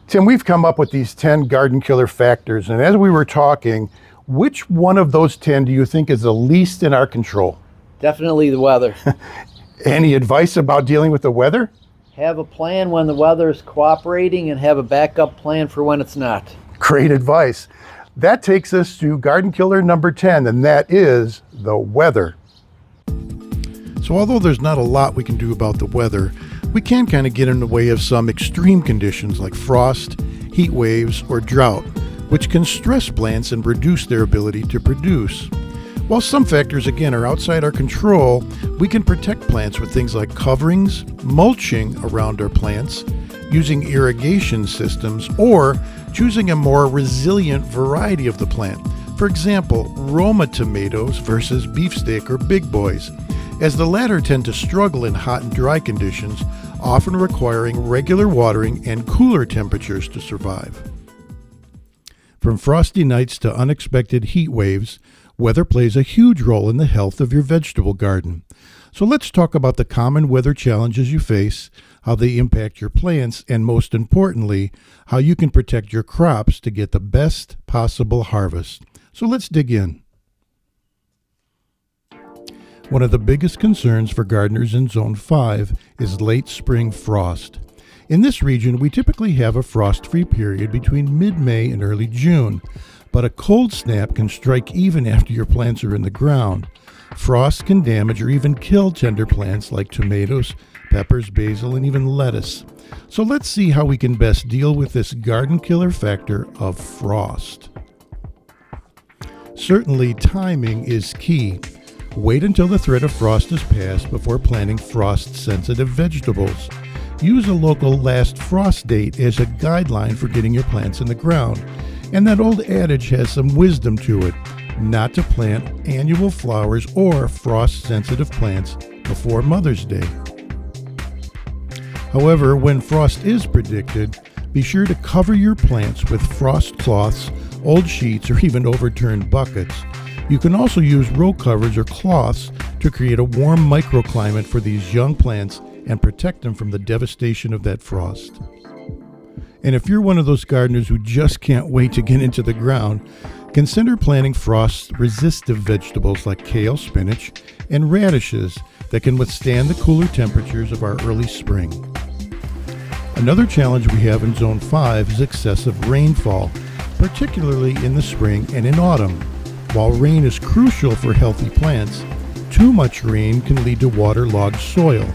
Tim, we've come up with these 10 garden killer factors, and as we were talking, which one of those 10 do you think is the least in our control? Definitely the weather. Any advice about dealing with the weather? Have a plan when the weather is cooperating and have a backup plan for when it's not. Great advice. That takes us to garden killer number 10, and that is the weather. So although there's not a lot we can do about the weather, we can kind of get in the way of some extreme conditions like frost, heat waves, or drought, which can stress plants and reduce their ability to produce. While some factors, again, are outside our control, we can protect plants with things like coverings, mulching around our plants, using irrigation systems, or choosing a more resilient variety of the plant. For example, Roma tomatoes versus beefsteak or big boys, as the latter tend to struggle in hot and dry conditions, often requiring regular watering and cooler temperatures to survive. From frosty nights to unexpected heat waves, weather plays a huge role in the health of your vegetable garden. So let's talk about the common weather challenges you face, how they impact your plants, and most importantly, how you can protect your crops to get the best possible harvest. So let's dig in. One of the biggest concerns for gardeners in Zone 5 is late spring frost. In this region, we typically have a frost-free period between mid-May and early June, but a cold snap can strike even after your plants are in the ground. Frost can damage or even kill tender plants like tomatoes, peppers, basil, and even lettuce. So let's see how we can best deal with this garden killer factor of frost. Certainly, timing is key. Wait until the threat of frost is past before planting frost-sensitive vegetables. Use a local last frost date as a guideline for getting your plants in the ground. And that old adage has some wisdom to it, not to plant annual flowers or frost-sensitive plants before Mother's Day. However, when frost is predicted, be sure to cover your plants with frost cloths, old sheets, or even overturned buckets. You can also use row covers or cloths to create a warm microclimate for these young plants and protect them from the devastation of that frost. And if you're one of those gardeners who just can't wait to get into the ground, consider planting frost-resistant vegetables like kale, spinach, and radishes that can withstand the cooler temperatures of our early spring. Another challenge we have in Zone 5 is excessive rainfall, particularly in the spring and in autumn. While rain is crucial for healthy plants, too much rain can lead to waterlogged soil,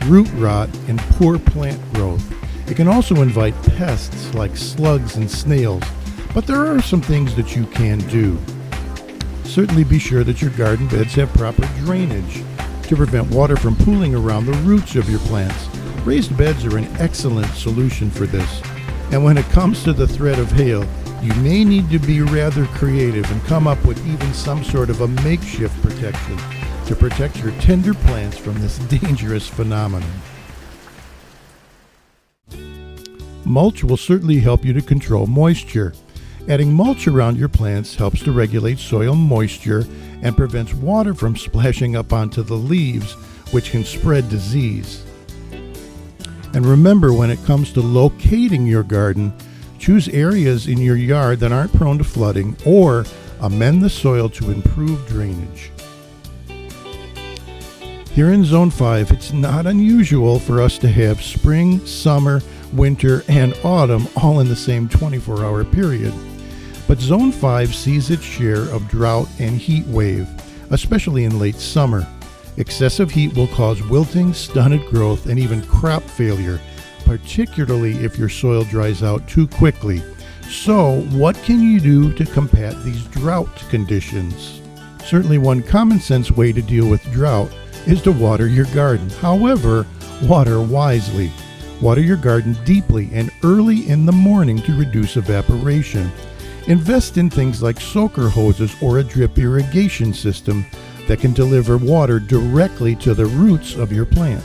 root rot, and poor plant growth. It can also invite pests like slugs and snails, but there are some things that you can do. Certainly be sure that your garden beds have proper drainage to prevent water from pooling around the roots of your plants. Raised beds are an excellent solution for this. And when it comes to the threat of hail, you may need to be rather creative and come up with even some sort of a makeshift protection to protect your tender plants from this dangerous phenomenon. Mulch will certainly help you to control moisture. Adding mulch around your plants helps to regulate soil moisture and prevents water from splashing up onto the leaves, which can spread disease. And remember, when it comes to locating your garden, choose areas in your yard that aren't prone to flooding or amend the soil to improve drainage. Here in Zone 5, it's not unusual for us to have spring, summer, winter, and autumn all in the same 24-hour period. But Zone 5 sees its share of drought and heat wave, especially in late summer. Excessive heat will cause wilting, stunted growth, and even crop failure, particularly if your soil dries out too quickly. So, what can you do to combat these drought conditions? Certainly one common sense way to deal with drought is to water your garden. However, water wisely. Water your garden deeply and early in the morning to reduce evaporation. Invest in things like soaker hoses or a drip irrigation system that can deliver water directly to the roots of your plant.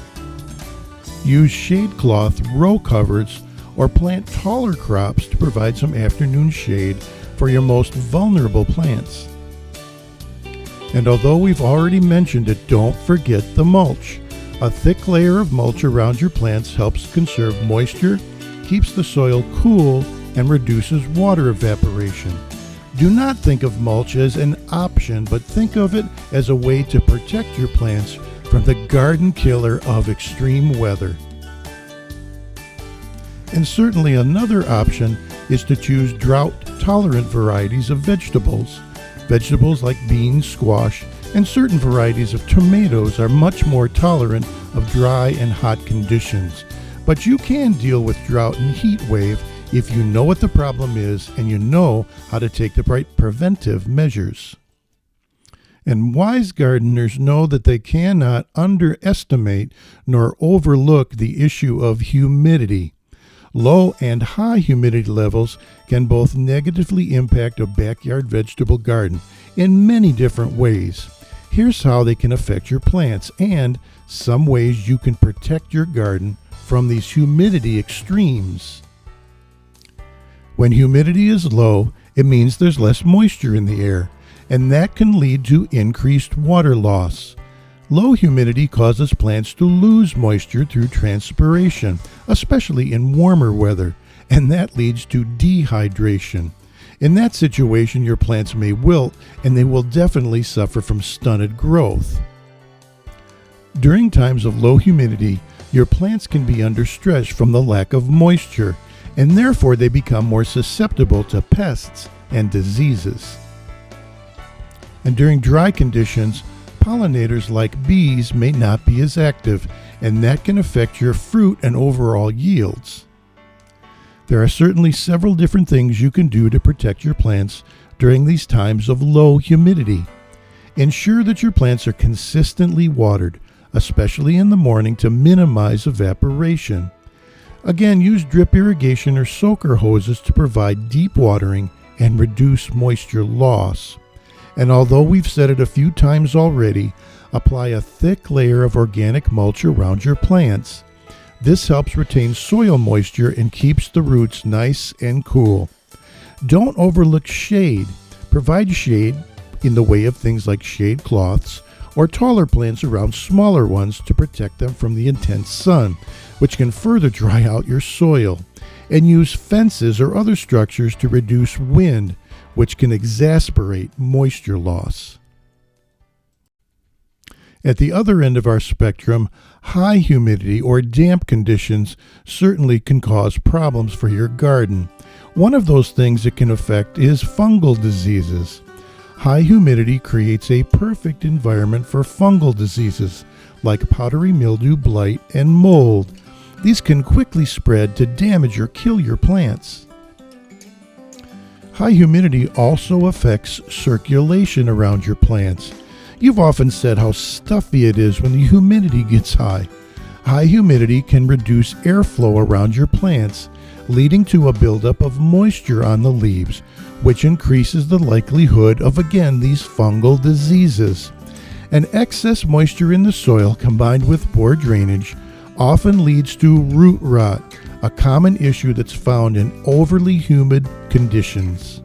Use shade cloth, row covers, or plant taller crops to provide some afternoon shade for your most vulnerable plants. And although we've already mentioned it, don't forget the mulch. A thick layer of mulch around your plants helps conserve moisture, keeps the soil cool and reduces water evaporation. Do not think of mulch as an option, but think of it as a way to protect your plants from the garden killer of extreme weather. And certainly another option is to choose drought-tolerant varieties of vegetables. Vegetables like beans, squash, and certain varieties of tomatoes are much more tolerant of dry and hot conditions. But you can deal with drought and heat wave if you know what the problem is and you know how to take the right preventive measures. And wise gardeners know that they cannot underestimate nor overlook the issue of humidity. Low and high humidity levels can both negatively impact a backyard vegetable garden in many different ways. Here's how they can affect your plants and some ways you can protect your garden from these humidity extremes. When humidity is low, it means there's less moisture in the air, and that can lead to increased water loss. Low humidity causes plants to lose moisture through transpiration, especially in warmer weather, and that leads to dehydration. In that situation, your plants may wilt, and they will definitely suffer from stunted growth. During times of low humidity, your plants can be under stress from the lack of moisture, and therefore they become more susceptible to pests and diseases. And during dry conditions, pollinators like bees may not be as active, and that can affect your fruit and overall yields. There are certainly several different things you can do to protect your plants during these times of low humidity. Ensure that your plants are consistently watered, especially in the morning, to minimize evaporation. Again, use drip irrigation or soaker hoses to provide deep watering and reduce moisture loss. And although we've said it a few times already, apply a thick layer of organic mulch around your plants. This helps retain soil moisture and keeps the roots nice and cool. Don't overlook shade. Provide shade in the way of things like shade cloths or taller plants around smaller ones to protect them from the intense sun, which can further dry out your soil. And use fences or other structures to reduce wind, which can exacerbate moisture loss. At the other end of our spectrum, high humidity or damp conditions certainly can cause problems for your garden. One of those things it can affect is fungal diseases. High humidity creates a perfect environment for fungal diseases like powdery mildew, blight, and mold. These can quickly spread to damage or kill your plants. High humidity also affects circulation around your plants. You've often said how stuffy it is when the humidity gets high. High humidity can reduce airflow around your plants, leading to a buildup of moisture on the leaves, which increases the likelihood of, again, these fungal diseases. And excess moisture in the soil combined with poor drainage often leads to root rot, a common issue that's found in overly humid conditions.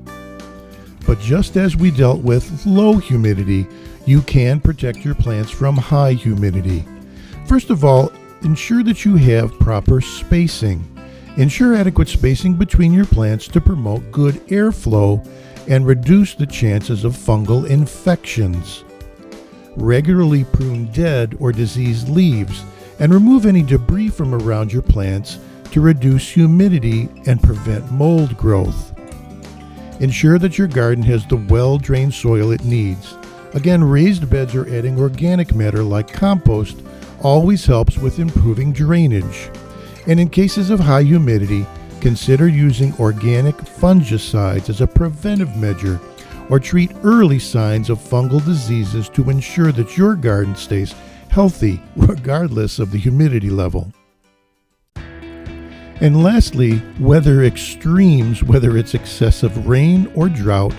But just as we dealt with low humidity, you can protect your plants from high humidity. First of all, ensure that you have proper spacing. Ensure adequate spacing between your plants to promote good airflow and reduce the chances of fungal infections. Regularly prune dead or diseased leaves and remove any debris from around your plants to reduce humidity and prevent mold growth. Ensure that your garden has the well-drained soil it needs. Again, raised beds or adding organic matter like compost always helps with improving drainage. And in cases of high humidity, consider using organic fungicides as a preventive measure or treat early signs of fungal diseases to ensure that your garden stays healthy regardless of the humidity level. And lastly, weather extremes, whether it's excessive rain or drought,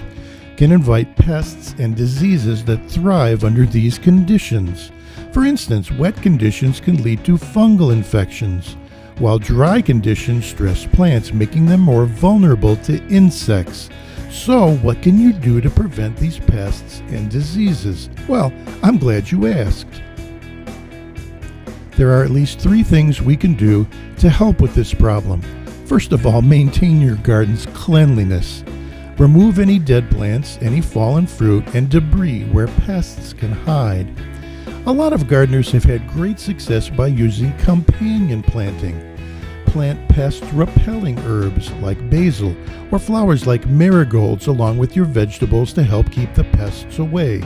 can invite pests and diseases that thrive under these conditions. For instance, wet conditions can lead to fungal infections, while dry conditions stress plants, making them more vulnerable to insects. So, what can you do to prevent these pests and diseases? Well, I'm glad you asked. There are at least 3 things we can do to help with this problem. First of all, maintain your garden's cleanliness. Remove any dead plants, any fallen fruit, and debris where pests can hide. A lot of gardeners have had great success by using companion planting. Plant pest-repelling herbs like basil or flowers like marigolds along with your vegetables to help keep the pests away.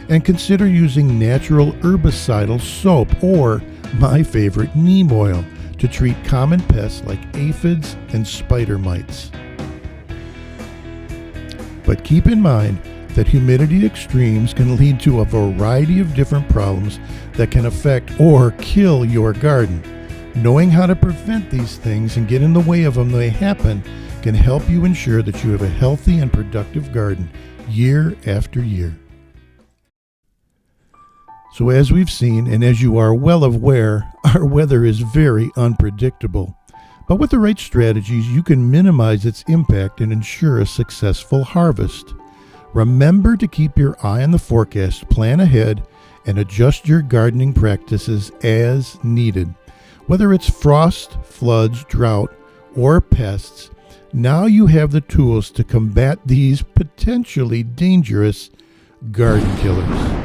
And consider using natural herbicidal soap or, my favorite, neem oil to treat common pests like aphids and spider mites. But keep in mind that humidity extremes can lead to a variety of different problems that can affect or kill your garden. Knowing how to prevent these things and get in the way of them when they happen can help you ensure that you have a healthy and productive garden year after year. So as we've seen, and as you are well aware, our weather is very unpredictable. But with the right strategies, you can minimize its impact and ensure a successful harvest. Remember to keep your eye on the forecast, plan ahead, and adjust your gardening practices as needed. Whether it's frost, floods, drought, or pests, now you have the tools to combat these potentially dangerous garden killers.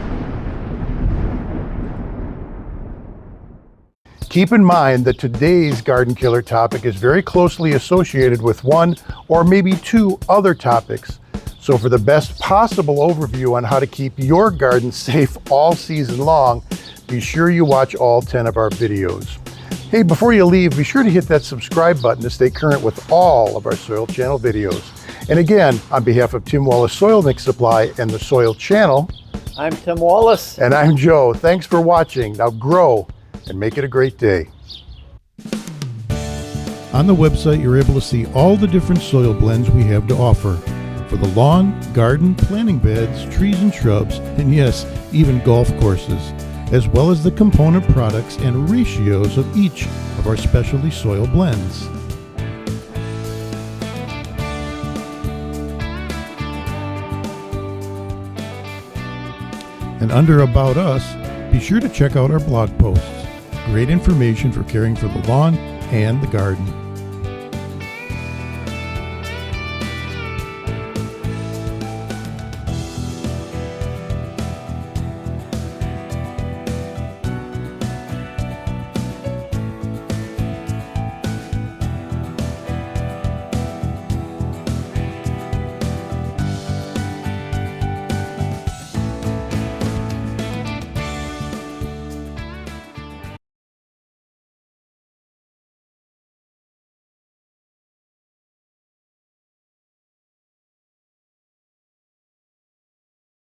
Keep in mind that today's garden killer topic is very closely associated with one or maybe two other topics. So for the best possible overview on how to keep your garden safe all season long, be sure you watch all 10 of our videos. Hey, before you leave, be sure to hit that subscribe button to stay current with all of our Soil Channel videos. And again, on behalf of Tim Wallace Soil Mix Supply and the Soil Channel, I'm Tim Wallace. and I'm Joe. Thanks for watching. Now grow and make it a great day. On the website, you're able to see all the different soil blends we have to offer for the lawn, garden, planting beds, trees and shrubs, and yes, even golf courses, as well as the component products and ratios of each of our specialty soil blends. And under About Us, be sure to check out our blog posts. Great information for caring for the lawn and the garden.